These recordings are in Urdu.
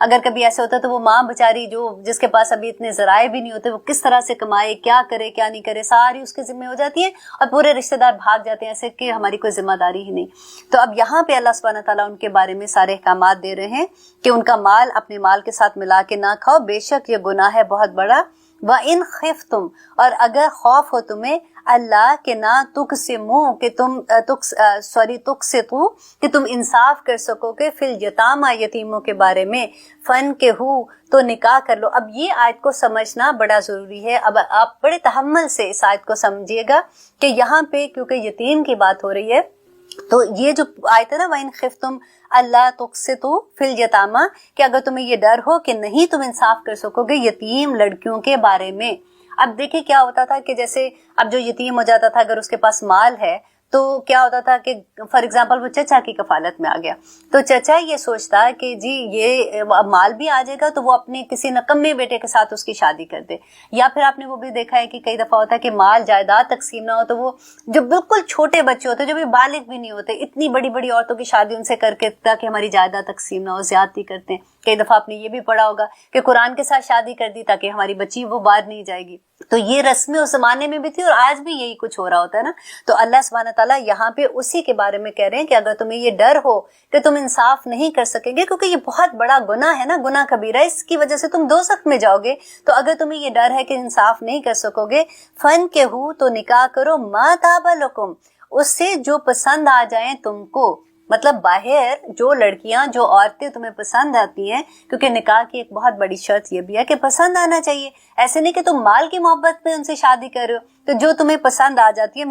اگر کبھی ایسا ہوتا تو وہ ماں بیچاری جس کے پاس ابھی اتنے ذرائع بھی نہیں ہوتے، وہ کس طرح سے کمائے، کیا کرے کیا نہیں کرے، ساری اس کے ذمہ ہو جاتی ہے، اور پورے رشتہ دار بھاگ جاتے ہیں ایسے کہ ہماری کوئی ذمہ داری ہی نہیں۔ تو اب یہاں پہ اللہ سبحانہ تعالیٰ ان کے بارے میں سارے احکامات دے رہے ہیں کہ ان کا مال اپنے مال کے ساتھ ملا کے نہ کھاؤ، بے شک یہ گناہ ہے بہت بڑا۔ وَإِنْ خِفْتُمْ، اور اگر خوف ہو تمہیں، اللہ کے نہ تقسموا، کہ تم تقسطوا، کہ تم انصاف کر سکو گے، فی الیتامى، یتیموں کے بارے میں، فانکحوا، تو نکاح کر لو۔ اب یہ آیت کو سمجھنا بڑا ضروری ہے۔ اب آپ بڑے تحمل سے اس آیت کو سمجھیے گا کہ یہاں پہ کیونکہ یتیم کی بات ہو رہی ہے، تو یہ جو آیت ہے نا وَإِنْ خِفْتُمْ اللہ تقسطوا فی الیتامى، کہ اگر تمہیں یہ ڈر ہو کہ نہیں تم انصاف کر سکو گے یتیم لڑکیوں کے بارے میں۔ اب دیکھیں کیا ہوتا تھا کہ جیسے اب جو یتیم ہو جاتا تھا، اگر اس کے پاس مال ہے تو کیا ہوتا تھا کہ فار ایگزامپل وہ چچا کی کفالت میں آ گیا، تو چچا یہ سوچتا کہ جی یہ مال بھی آ جائے گا تو وہ اپنے کسی نکمے بیٹے کے ساتھ اس کی شادی کر دے، یا پھر آپ نے وہ بھی دیکھا ہے کہ کئی دفعہ ہوتا ہے کہ مال جائیداد تقسیم نہ ہو تو وہ جو بالکل چھوٹے بچے ہوتے جو بھی بالغ بھی نہیں ہوتے، اتنی بڑی بڑی عورتوں کی شادی ان سے کر کے تاکہ ہماری جائیداد تقسیم نہ ہو، زیادتی کرتے ہیں۔ کئی دفعہ آپ نے یہ بھی پڑھا ہوگا کہ قرآن کے ساتھ شادی کر دی تاکہ ہماری بچی وہ باہر نہیں جائے گی۔ تو یہ رسمیں اس زمانے میں بھی تھی اور آج بھی یہی کچھ ہو رہا ہوتا ہے نا۔ تو اللہ سبحانہ تعالیٰ یہاں پہ اسی کے بارے میں کہہ رہے ہیں کہ اگر تمہیں یہ ڈر ہو کہ تم انصاف نہیں کر سکیں گے، کیونکہ یہ بہت بڑا گناہ ہے نا، گناہ کبیرہ، اس کی وجہ سے تم دوزخ میں جاؤ گے، تو اگر تمہیں یہ ڈر ہے کہ انصاف نہیں کر سکو گے، فانکحوا، تو نکاح کرو، ما طاب لکم، اس سے جو پسند آ جائیں تم کو، مطلب باہر جو لڑکیاں جو عورتیں تمہیں پسند آتی ہیں، کیونکہ نکاح کی ایک بہت بڑی شرط یہ بھی ہے کہ پسند آنا چاہیے، ایسے نہیں کہ تم مال کی محبت میں ان سے شادی کر رہے ہو، تو جو تمہیں پسند آ جاتی ہے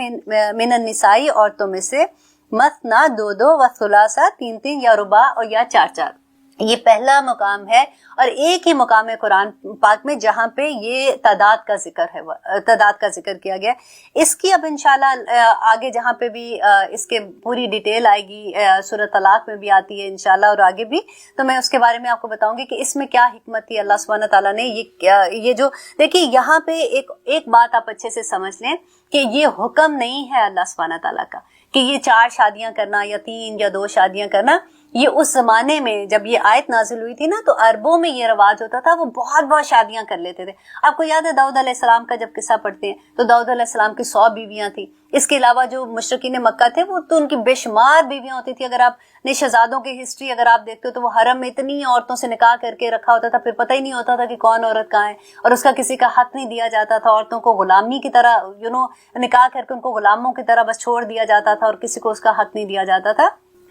من النساء، عورتوں میں سے، مثنا، دو دو، وثلاثہ، تین تین، یا رباع، اور یا چار چار۔ یہ پہلا مقام ہے اور ایک ہی مقام ہے قرآن پاک میں جہاں پہ یہ تعداد کا ذکر ہے، تعداد کا ذکر کیا گیا۔ اس کی اب انشاءاللہ آگے جہاں پہ بھی اس کے پوری ڈیٹیل آئے گی، سورۃ طلاق میں بھی آتی ہے انشاءاللہ اور آگے بھی، تو میں اس کے بارے میں آپ کو بتاؤں گی کہ اس میں کیا حکمت تھی اللہ سبحانہ تعالیٰ نے۔ یہ جو دیکھیے یہاں پہ ایک بات آپ اچھے سے سمجھ لیں کہ یہ حکم نہیں ہے اللہ سبحانہ تعالیٰ کا کہ یہ 4 شادیاں کرنا یا 3 یا 2 شادیاں کرنا۔ یہ اس زمانے میں جب یہ آیت نازل ہوئی تھی نا تو عربوں میں یہ رواج ہوتا تھا، وہ بہت بہت شادیاں کر لیتے تھے۔ آپ کو یاد ہے داؤد علیہ السلام کا جب قصہ پڑھتے ہیں تو داؤد علیہ السلام کی 100 بیویاں تھیں، اس کے علاوہ جو مشرکین مکہ تھے وہ تو ان کی بے شمار بیویاں ہوتی تھی۔ اگر آپ نے شہزادوں کی ہسٹری اگر آپ دیکھتے ہو تو وہ حرم میں اتنی عورتوں سے نکاح کر کے رکھا ہوتا تھا، پھر پتہ ہی نہیں ہوتا تھا کہ کون عورت کہاں ہے، اور اس کا کسی کا حق نہیں دیا جاتا تھا، عورتوں کو غلامی کی طرح نکاح کر کے ان کو غلاموں کی طرح بس چھوڑ دیا جاتا تھا اور کسی کو اس کا حق نہیں دیا جاتا تھا۔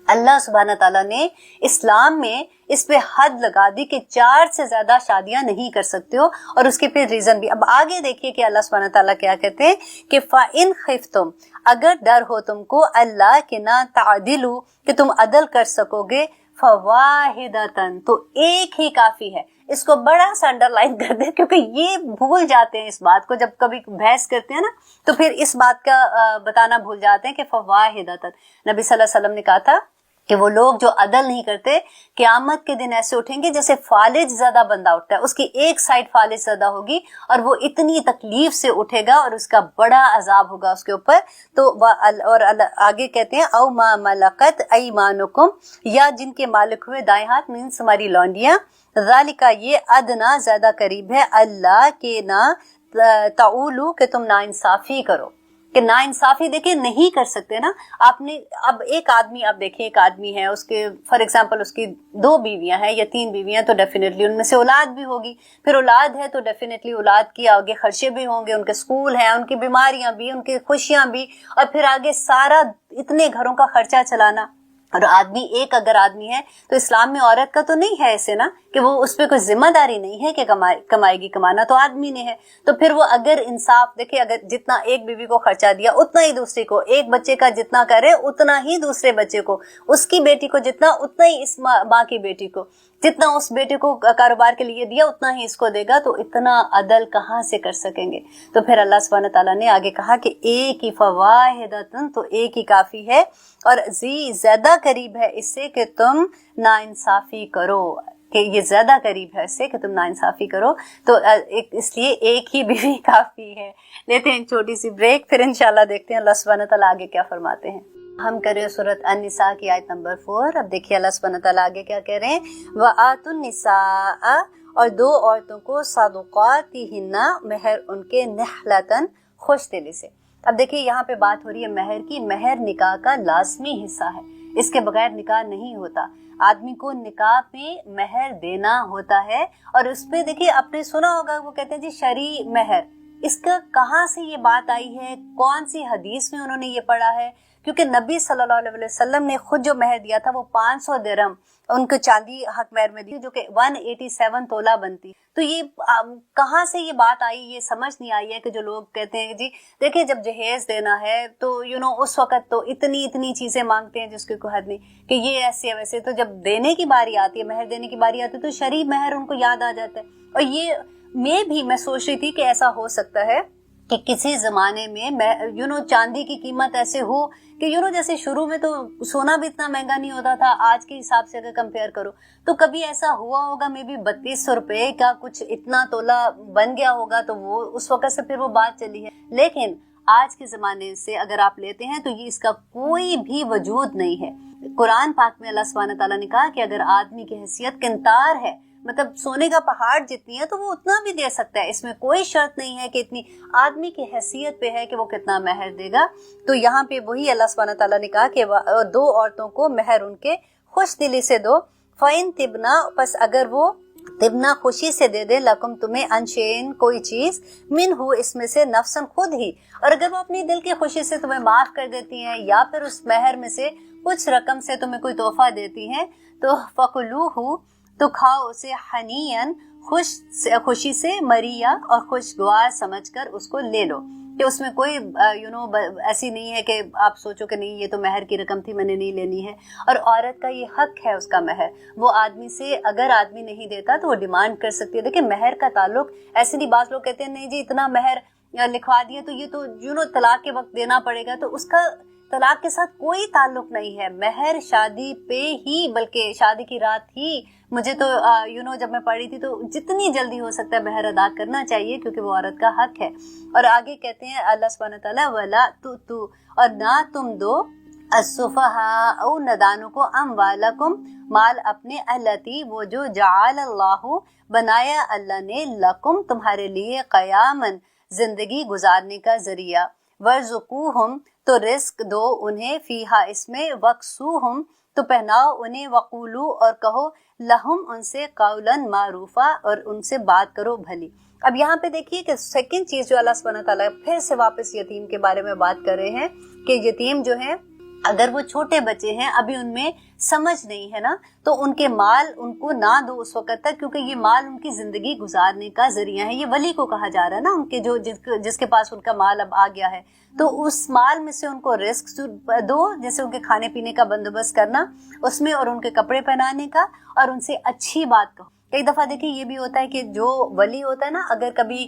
اللہ سبحانہ تعالیٰ نے اسلام میں اس پہ حد لگا دی کہ 4 سے زیادہ شادیاں نہیں کر سکتے ہو، اور اس کے پھر ریزن بھی۔ اب آگے دیکھیے کہ اللہ سبحانہ تعالیٰ کیا کہتے ہیں کہ فَإِنْ خِفْتُمْ، اگر ڈر ہو تم کو، اللہ کے نہ تعدلوا، کہ تم عدل کر سکو گے، فواحدۃ، تو ایک ہی کافی ہے۔ اس کو بڑا سا انڈر لائن کر دیں کیونکہ یہ بھول جاتے ہیں اس بات کو، جب کبھی بحث کرتے ہیں نا تو پھر اس بات کا بتانا بھول جاتے ہیں کہ فواحدۃ۔ نبی صلی اللہ علیہ وسلم نے کہا تھا کہ وہ لوگ جو عدل نہیں کرتے قیامت کے دن ایسے اٹھیں گے جیسے فالج زدہ بندہ اٹھتا ہے، اس کی ایک سائڈ فالج زدہ ہوگی اور وہ اتنی تکلیف سے اٹھے گا اور اس کا بڑا عذاب ہوگا اس کے اوپر۔ تو اور آگے کہتے ہیں او ما ملکت ایمانکم، یا جن کے مالک ہوئے دائیں ہاتھ، مینس ہماری لونڈیاں، ذالک، یہ ادنا زیادہ قریب ہے، اللہ کے نہ تعولو، کہ تم ناانصافی کرو، کہ ناانصافی دیکھیں نہیں کر سکتے نا آپ نے۔ اب ایک آدمی، آپ دیکھیں ایک آدمی ہے، اس کے فار ایگزامپل اس کی 2 بیویاں ہیں یا 3 بیویاں، تو ڈیفینیٹلی ان میں سے اولاد بھی ہوگی، پھر اولاد ہے تو ڈیفینیٹلی اولاد کی آگے خرچے بھی ہوں گے، ان کے اسکول ہیں، ان کی بیماریاں بھی، ان کی خوشیاں بھی، اور پھر آگے سارا اتنے گھروں کا خرچہ چلانا۔ اور آدمی ایک اگر آدمی ہے تو اسلام میں عورت کا تو نہیں ہے ایسے نا کہ وہ اس پہ کوئی ذمہ داری نہیں ہے کہ کمائے گی، کمانا تو آدمی نے ہے۔ تو پھر وہ اگر انصاف دیکھے، اگر جتنا ایک بیوی کو خرچہ دیا اتنا ہی دوسری کو، ایک بچے کا جتنا کرے اتنا ہی دوسرے بچے کو، اس کی بیٹی کو جتنا اتنا ہی اس ماں کی بیٹی کو، جتنا اس بیٹے کو کاروبار کے لیے دیا اتنا ہی اس کو دے گا، تو اتنا عدل کہاں سے کر سکیں گے؟ تو پھر اللہ سبحانہ تعالیٰ نے آگے کہا کہ ایک ہی فواحدۃ، تو ایک ہی کافی ہے، اور زیادہ قریب ہے اس سے کہ تم ناانصافی کرو، کہ یہ زیادہ قریب ہے اس سے کہ تم ناانصافی کرو، تو اس لیے ایک ہی بیوی کافی ہے۔ لیتے ہیں چھوٹی سی بریک، پھر انشاءاللہ دیکھتے ہیں اللہ سبحانہ تعالیٰ آگے کیا فرماتے ہیں۔ ہم کر رہے ہیں سورۃ النساء کی آیت نمبر 4. اب دیکھیے اللہ سبحانہ تعالیٰ آگے کیا کہہ رہے ہیں. وَآتُوا النِّسَاءَ اور دو عورتوں کو صدقاتہن مہر ان کے نحلتاً خوش دلی سے. اب دیکھیے یہاں پہ بات ہو رہی ہے مہر کی. مہر نکاح کا لازمی حصہ ہے, اس کے بغیر نکاح نہیں ہوتا. آدمی کو نکاح پہ مہر دینا ہوتا ہے. اور اس پہ دیکھیے آپ نے سنا ہوگا وہ کہتے ہیں جی شرعی مہر. اس کا کہاں سے یہ بات آئی ہے, کون سی حدیث میں انہوں نے یہ پڑھا ہے؟ کیونکہ نبی صلی اللہ علیہ وسلم نے خود جو مہر دیا تھا وہ 500 درہم ان کو چاندی حق مہر میں دی, جو کہ 187 تولہ بنتی. تو یہ کہاں سے یہ بات آئی, یہ سمجھ نہیں آئی ہے کہ جو لوگ کہتے ہیں جی دیکھیں جب جہیز دینا ہے تو اس وقت تو اتنی چیزیں مانگتے ہیں جس کی کوئی حد نہیں, کہ یہ ایسے ویسے. تو جب دینے کی باری آتی ہے, مہر دینے کی باری آتی ہے, تو شرعی مہر ان کو یاد آ جاتا ہے. اور یہ میں سوچ رہی تھی کہ ایسا ہو سکتا ہے کہ کسی زمانے میں چاندی کی قیمت ایسے ہو کہ جیسے شروع میں تو سونا بھی اتنا مہنگا نہیں ہوتا تھا, آج کے حساب سے اگر کمپیئر کرو تو کبھی ایسا ہوا ہوگا میں بھی 3200 روپے کا کچھ اتنا تولہ بن گیا ہوگا, تو وہ اس وقت سے پھر وہ بات چلی ہے. لیکن آج کے زمانے سے اگر آپ لیتے ہیں تو یہ اس کا کوئی بھی وجود نہیں ہے. قرآن پاک میں اللہ سبحانہ تعالیٰ نے کہا کہ اگر آدمی کی حیثیت قنطار ہے, مطلب سونے کا پہاڑ جتنی ہے, تو وہ اتنا بھی دے سکتا ہے. اس میں کوئی شرط نہیں ہے کہ اتنی آدمی کی حیثیت پہ ہے کہ وہ کتنا مہر دے گا. تو یہاں پہ وہی اللہ سبحانہ تعالیٰ نے کہا کہ دو عورتوں کو مہر ان کے خوش دلی سے دو. فَإِن تِبْنَا پس اگر وہ تبنا خوشی سے دے دے لکم تمہیں انشین کوئی چیز من ہو اس میں سے نفسن خود ہی, اور اگر وہ اپنی دل کی خوشی سے تمہیں معاف کر دیتی ہیں یا پھر اس مہر میں سے کچھ رقم سے تمہیں کوئی تحفہ دیتی ہیں, تو فَقُلُوهُ تو کھاؤ اسے حنیئن خوشی سے, مریا اور خوشگوار سمجھ کر اس کو لے لو. کہ اس میں کوئی ایسی نہیں ہے کہ آپ سوچو کہ نہیں یہ تو مہر کی رقم تھی میں نے نہیں لینی ہے. اور عورت کا یہ حق ہے اس کا مہر, وہ آدمی سے اگر آدمی نہیں دیتا تو وہ ڈیمانڈ کر سکتی ہے. دیکھیں مہر کا تعلق ایسے نہیں, بعض لوگ کہتے ہیں نہیں جی اتنا مہر لکھوا دیا تو یہ تو طلاق کے وقت دینا پڑے گا, تو اس کا طلاق کے ساتھ کوئی تعلق نہیں ہے. مہر شادی پہ ہی, بلکہ شادی کی رات ہی مجھے تو جب میں پڑھی تھی تو جتنی جلدی ہو سکتا ہے مہر ادا کرنا چاہیے, کیونکہ وہ عورت کا حق ہے. اور آگے کہتے ہیں اللہ سبحانہ تعالیٰ وَلَا تُؤْتُوا اور نہ تم دو السفہاء او ندانوں کو اموالکم مال اپنے, التی وہ جو جعل اللہ بنایا اللہ نے لکم تمہارے لیے قیامن زندگی گزارنے کا ذریعہ, ورزقوہم تو رزق دو انہیں, فیہا اس میں, وقسوہم تو پہناؤ انہیں, وقولو اور کہو, لہم ان سے, قولاً معروفا اور ان سے بات کرو بھلی. اب یہاں پہ دیکھیے کہ سیکنڈ چیز جو اللہ سبحانہ تعالیٰ پھر سے واپس یتیم کے بارے میں بات کر رہے ہیں کہ یتیم جو ہیں اگر وہ چھوٹے بچے ہیں, ابھی ان میں سمجھ نہیں ہے نا, تو ان کے مال ان کو نہ دو اس وقت تک, کیونکہ یہ مال ان کی زندگی گزارنے کا ذریعہ ہے. یہ ولی کو کہا جا رہا ہے نا, ان کے جس کے پاس ان کا مال اب آ گیا ہے, تو اس مال میں سے ان کو رزق دو, جیسے ان کے کھانے پینے کا بندوبست کرنا اس میں, اور ان کے کپڑے پہنانے کا, اور ان سے اچھی بات کہو. کئی دفعہ دیکھیں یہ بھی ہوتا ہے کہ جو ولی ہوتا ہے نا, اگر کبھی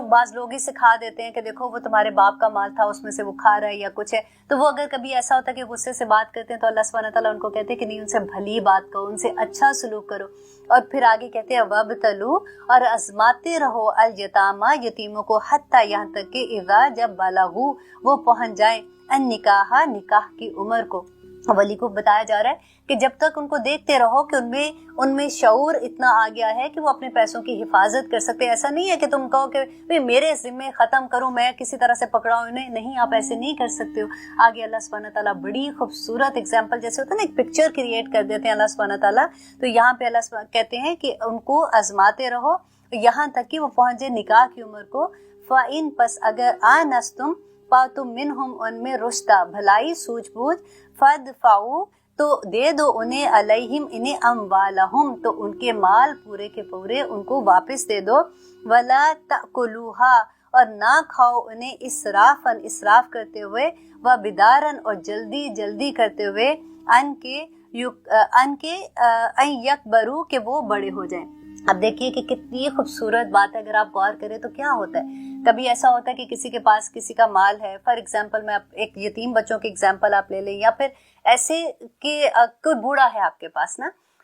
بعض لوگ ہی سکھا دیتے ہیں کہ دیکھو وہ تمہارے باپ کا مال تھا, اس میں سے وہ کھا رہا ہے یا کچھ ہے, تو وہ اگر کبھی ایسا ہوتا ہے کہ غصے سے بات کرتے ہیں تو اللہ سبحانہ تعالیٰ ان کو کہتے ہیں کہ نہیں ان سے بھلی بات کہو, ان سے اچھا سلوک کرو. اور پھر آگے کہتے ہیں وَابْتَلُوا اور آزماتے رہو الیتامیٰ یتیموں کو, حتیٰ یہاں تک کہ اذا جب بلغوا وہ پہنچ جائیں, النکاح نکاح کی عمر کو. ولی کو بتایا جا رہا ہے کہ جب تک ان کو دیکھتے رہو کہ ان میں شعور اتنا آ گیا ہے کہ وہ اپنے پیسوں کی حفاظت کر سکتے. ایسا نہیں ہے کہ تم کہو کہ میرے ذمے ختم کروں, میں کسی طرح سے پکڑاؤں انہیں, نہیں, آپ ایسے نہیں کر سکتے ہو. آگے اللہ سبحانہ تعالیٰ بڑی خوبصورت اگزامپل, جیسے ہوتا ہے نا ایک پکچر کریٹ کر دیتے ہیں اللہ سبحانہ تعالیٰ, تو یہاں پہ اللہ کہتے ہیں کہ ان کو آزماتے رہو یہاں تک کہ وہ پہنچے نکاح کی عمر کو. فَإِن پس اگر آنستم پاؤ تم منہم ان میں رشدہ بھلائی سوجھ بوجھ, فادفعوا تو دے دو انہیں, علیہم انہیں, اموالہم تو ان کے مال پورے کے پورے ان کو واپس دے دو, ولا تأکلوها اور نہ کھاؤ انہیں, اسرافن اسراف کرتے ہوئے, وبدارن اور جلدی جلدی کرتے ہوئے, ان کے یکبروا کہ وہ بڑے ہو جائیں. اب دیکھیے کہ کتنی خوبصورت بات ہے, اگر آپ غور کریں تو کیا ہوتا ہے, کبھی ایسا ہوتا ہے کہ کسی کے پاس کسی کا مال ہے, فار ایگزامپل میں ایک یتیم بچوں کی ایگزامپل آپ لے لیں, یا پھر ایسے کہ کوئی بوڑھا ہے آپ کے پاس نا,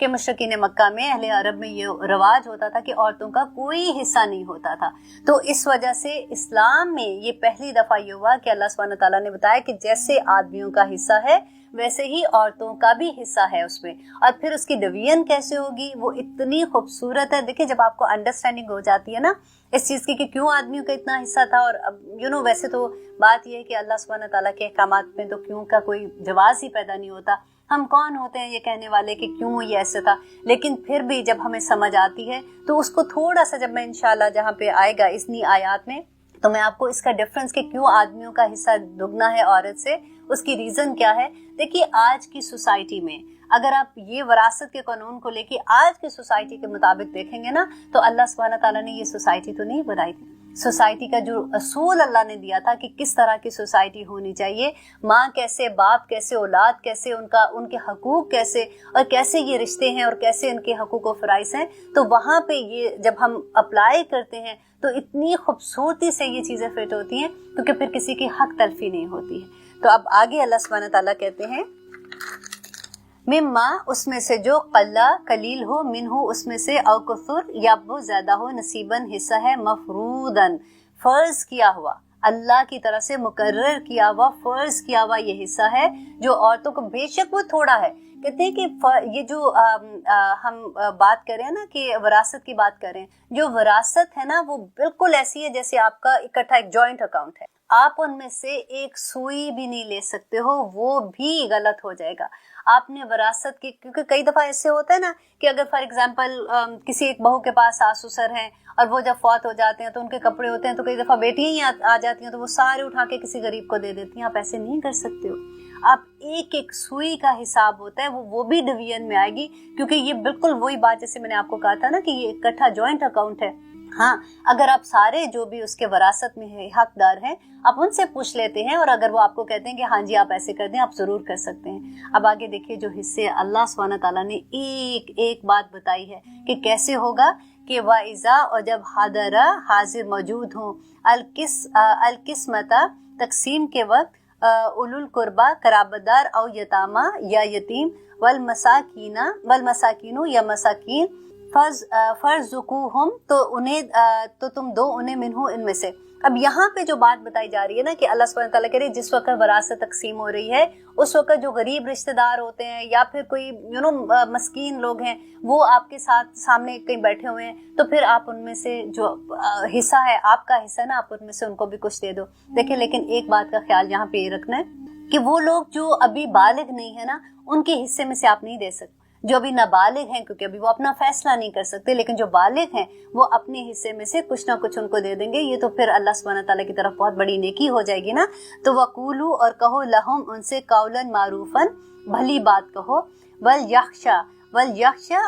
کہ مشرکین مکہ میں اہل عرب میں یہ رواج ہوتا تھا کہ عورتوں کا کوئی حصہ نہیں ہوتا تھا. تو اس وجہ سے اسلام میں یہ پہلی دفعہ یہ ہوا کہ اللہ سبحانہ تعالیٰ نے بتایا کہ جیسے آدمیوں کا حصہ ہے ویسے ہی عورتوں کا بھی حصہ ہے اس میں. اور پھر اس کی ڈویژن کیسے ہوگی وہ اتنی خوبصورت ہے. دیکھیں جب آپ کو انڈرسٹینڈنگ ہو جاتی ہے نا اس چیز کی کہ کیوں آدمیوں کا اتنا حصہ تھا, اور ویسے تو بات یہ ہے کہ اللہ سبحانہ تعالیٰ کے احکامات میں تو کیوں کا کوئی جواز ہی پیدا نہیں ہوتا. ہم کون ہوتے ہیں یہ کہنے والے کہ کیوں یہ ایسے تھا, لیکن پھر بھی جب ہمیں سمجھ آتی ہے تو اس کو تھوڑا سا, جب میں انشاءاللہ جہاں پہ آئے گا اتنی آیات میں, تو میں آپ کو اس کا ڈفرنس کہ کیوں آدمیوں کا حصہ دگنا ہے عورت سے, اس کی ریزن کیا ہے. دیکھیے آج کی سوسائٹی میں اگر آپ یہ وراثت کے قانون کو لے کے آج کی سوسائٹی کے مطابق دیکھیں گے نا تو اللہ سبحانہ تعالیٰ نے یہ سوسائٹی تو نہیں بنائی تھی. سوسائٹی کا جو اصول اللہ نے دیا تھا کہ کس طرح کی سوسائٹی ہونی چاہیے, ماں کیسے, باپ کیسے, اولاد کیسے, ان کے حقوق کیسے, اور کیسے یہ رشتے ہیں اور کیسے ان کے حقوق و فرائض ہیں, تو وہاں پہ یہ جب ہم اپلائی کرتے ہیں تو اتنی خوبصورتی سے یہ چیزیں فٹ ہوتی ہیں کیونکہ پھر کسی کی حق تلفی نہیں ہوتی ہے. تو اب آگے اللہ سبحانہ تعالیٰ کہتے ہیں مما, اس میں سے جو قلّا قلیل ہو, منہ اس میں سے, او کثر یا بہت زیادہ ہو, نصیباً حصہ ہے, مفروضاً فرض کیا ہوا, اللہ کی طرف سے مقرر کیا ہوا, فرض کیا ہوا یہ حصہ ہے جو عورتوں کو, بے شک وہ تھوڑا ہے. کہتے ہیں کہ یہ جو ہم بات کریں نا کہ وراثت کی بات کریں, جو وراثت ہے نا وہ بالکل ایسی ہے جیسے آپ کا اکٹھا ایک جوائنٹ اکاؤنٹ ہے. آپ ان میں سے ایک سوئی بھی نہیں لے سکتے ہو, وہ بھی غلط ہو جائے گا. آپ نے وراثت کی, کیونکہ کئی دفعہ ایسے ہوتا ہے نا کہ اگر فار ایگزامپل کسی ایک بہو کے پاس ساس سسر ہیں اور وہ جب فوت ہو جاتے ہیں تو ان کے کپڑے ہوتے ہیں تو کئی دفعہ بیٹیاں ہی آ جاتی ہیں تو وہ سارے اٹھا کے کسی غریب کو دے دیتی ہیں. آپ ایسے نہیں کر سکتے ہو. آپ ایک ایک سوئی کا حساب ہوتا ہے, وہ بھی ڈویژن میں آئے گی, کیونکہ یہ بالکل وہی بات جیسے میں نے آپ کو کہا تھا نا کہ یہ اکٹھا جوائنٹ اکاؤنٹ ہے. ہاں اگر آپ سارے جو بھی اس کے وراثت میں حقدار ہیں آپ ان سے پوچھ لیتے ہیں, اور اگر وہ آپ کو کہتے ہیں کہ ہاں جی آپ ایسے کر دیں, آپ ضرور کر سکتے ہیں. اب آگے دیکھیے جو حصے اللہ سبحانہ تعالیٰ نے ایک ایک بات بتائی ہے کہ کیسے ہوگا, کہ وَإِذَا, اور جب حاضرہ حاضر موجود ہوں, القسمتا تقسیم کے وقت, اولو القربا قرابتدار, او یتامہ یا یتیم, والمساکین یا مساکین, فرزقوہم, تو تم دو انہیں منہو ان میں سے. اب یہاں پہ جو بات بتائی جا رہی ہے نا کہ اللہ سبحانہ تعالیٰ کہہ رہے جس وقت وراثت تقسیم ہو رہی ہے اس وقت جو غریب رشتہ دار ہوتے ہیں یا پھر کوئی مسکین لوگ ہیں وہ آپ کے ساتھ سامنے کہیں بیٹھے ہوئے ہیں, تو پھر آپ ان میں سے جو حصہ ہے آپ کا حصہ نا, آپ ان میں سے ان کو بھی کچھ دے دو. دیکھیں لیکن ایک بات کا خیال یہاں پہ یہ رکھنا ہے کہ وہ لوگ جو ابھی بالغ نہیں ہے نا ان کے حصے میں سے آپ نہیں دے سکتے. جو ابھی نابالغ ہیں کیونکہ ابھی وہ اپنا فیصلہ نہیں کر سکتے, لیکن جو بالغ ہیں وہ اپنے حصے میں سے کچھ نہ کچھ ان کو دے دیں گے. یہ تو پھر اللہ سبحانہ تعالیٰ کی طرف بہت بڑی نیکی ہو جائے گی نا. تو وقولو, اور کہو, لہم ان سے, قولاً معروفاً, بھلی بات کہو, ولیخشا,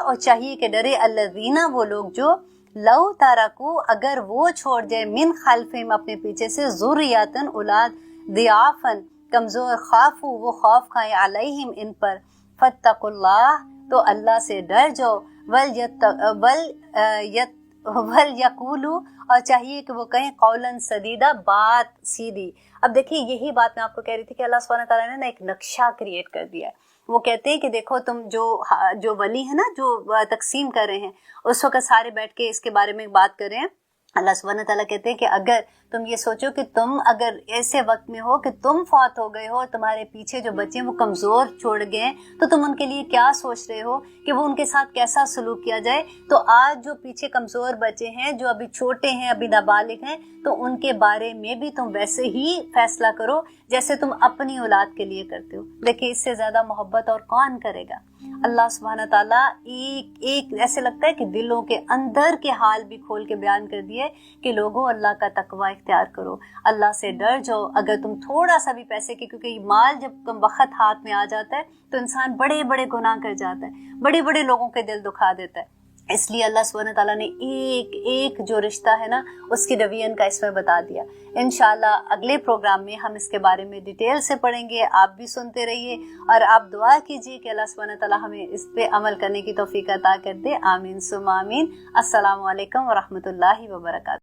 اور چاہیے کہ ڈرے, الذین, وہ لوگ جو, لو تارکو, اگر وہ چھوڑ جائے, من خلفہم, اپنے پیچھے سے, ذریاتن, اولاد, ضعافاً, کمزور, خافو, وہ خوف کھائیں, علیہم, ان پر, فاتقوا اللہ, تو اللہ سے ڈر جاؤ, وَلْيَقُولُوا, اور چاہیے کہ وہ کہیں, قولاً سدیدہ, بات سیدھی. اب دیکھیے یہی بات میں آپ کو کہہ رہی تھی کہ اللہ سبحانہ تعالیٰ نے نا ایک نقشہ کریٹ کر دیا ہے. وہ کہتے ہیں کہ دیکھو تم جو ولی ہے نا جو تقسیم کر رہے ہیں اس وقت سارے بیٹھ کے اس کے بارے میں بات کر رہے ہیں. اللہ سبحانہ تعالیٰ کہتے ہیں کہ اگر تم یہ سوچو کہ تم اگر ایسے وقت میں ہو کہ تم فوت ہو گئے ہو, تمہارے پیچھے جو بچے ہیں وہ کمزور چھوڑ گئے ہیں, تو تم ان کے لیے کیا سوچ رہے ہو کہ وہ ان کے ساتھ کیسا سلوک کیا جائے. تو آج جو پیچھے کمزور بچے ہیں جو ابھی چھوٹے ہیں, ابھی نابالغ ہیں, تو ان کے بارے میں بھی تم ویسے ہی فیصلہ کرو جیسے تم اپنی اولاد کے لیے کرتے ہو. دیکھیں اس سے زیادہ محبت اور کون کرے گا. اللہ سبحانہ تعالیٰ ایک ایسے لگتا ہے کہ دلوں کے اندر کے حال بھی کھول کے بیان کر دیے کہ لوگوں اللہ کا تقوی اختیار کرو, اللہ سے ڈر جاؤ. اگر تم تھوڑا سا بھی پیسے کی, کیونکہ یہ مال جب کم وقت ہاتھ میں آ جاتا ہے تو انسان بڑے بڑے گناہ کر جاتا ہے, بڑے بڑے لوگوں کے دل دکھا دیتا ہے. اس لیے اللہ سبحانہ تعالیٰ نے ایک ایک جو رشتہ ہے نا اس کی ڈویژن کا اس میں بتا دیا. انشاءاللہ اگلے پروگرام میں ہم اس کے بارے میں ڈیٹیل سے پڑھیں گے. آپ بھی سنتے رہیے اور آپ دعا کیجیے کہ اللہ سبحانہ تعالیٰ ہمیں اس پہ عمل کرنے کی توفیق عطا کر دے. آمین ثم آمین. السلام علیکم ورحمۃ اللہ وبرکاتہ.